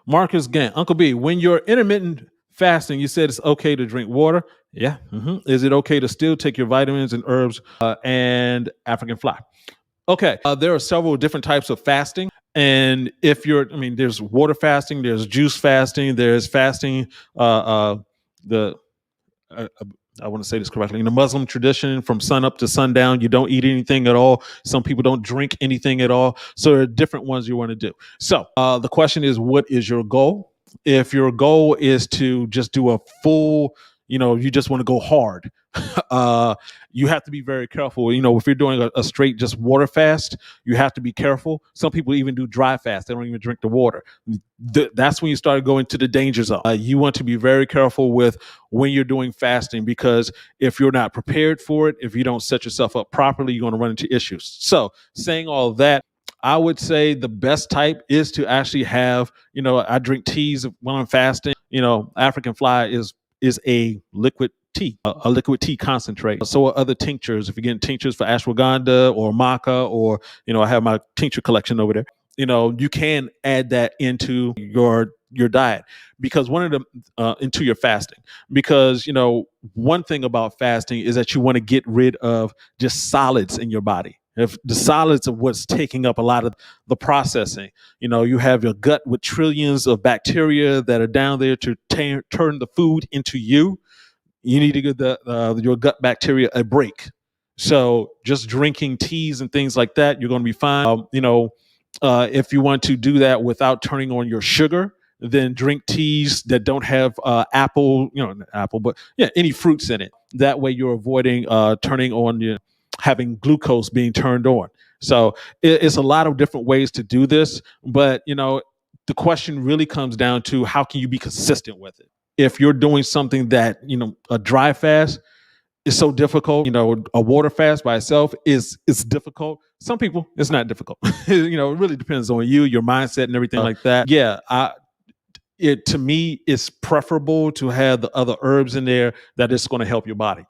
Marcus Gant, Uncle B, when you're intermittent fasting, you said it's okay to drink water. Yeah. Is it okay to still take your vitamins and herbs and African fly? Okay. There are several different types of fasting. And if you're, I mean, there's water fasting, there's juice fasting, there's fasting, the, uh, I want to say this correctly. In the Muslim tradition, from sun up to sundown, you don't eat anything at all. Some people don't drink anything at all. So there are different ones you want to do. So the question is, what is your goal? If your goal is to just do a full, you just want to go hard, you have to be very careful. If you're doing a straight just water fast, you have to be careful. Some people even do dry fast. They don't even drink the water. That's when you start going to the danger zone. You want to be very careful with when you're doing fasting, because if you're not prepared for it, if you don't set yourself up properly, you're going to run into issues. So saying all of that, I would say the best type is to actually have, I drink teas when I'm fasting. African fly is a liquid tea, a liquid tea concentrate. So are other tinctures. If you're getting tinctures for ashwagandha or maca, or, I have my tincture collection over there, you can add that into your diet, because one of the into your fasting, because one thing about fasting is that you want to get rid of just solids in your body. If the solids are what's taking up a lot of the processing, you have your gut with trillions of bacteria that are down there to turn the food into you. You need to give your gut bacteria a break. So just drinking teas and things like that, you're going to be fine. If you want to do that without turning on your sugar, then drink teas that don't have apple, not apple, but yeah, any fruits in it. That way you're avoiding turning on having glucose being turned on. So it's a lot of different ways to do this, but the question really comes down to, how can you be consistent with it? If you're doing something that, a dry fast is so difficult, a water fast by itself is difficult. Some people, it's not difficult. It really depends on you, your mindset and everything like that. Yeah. To me, it's preferable to have the other herbs in there that is going to help your body.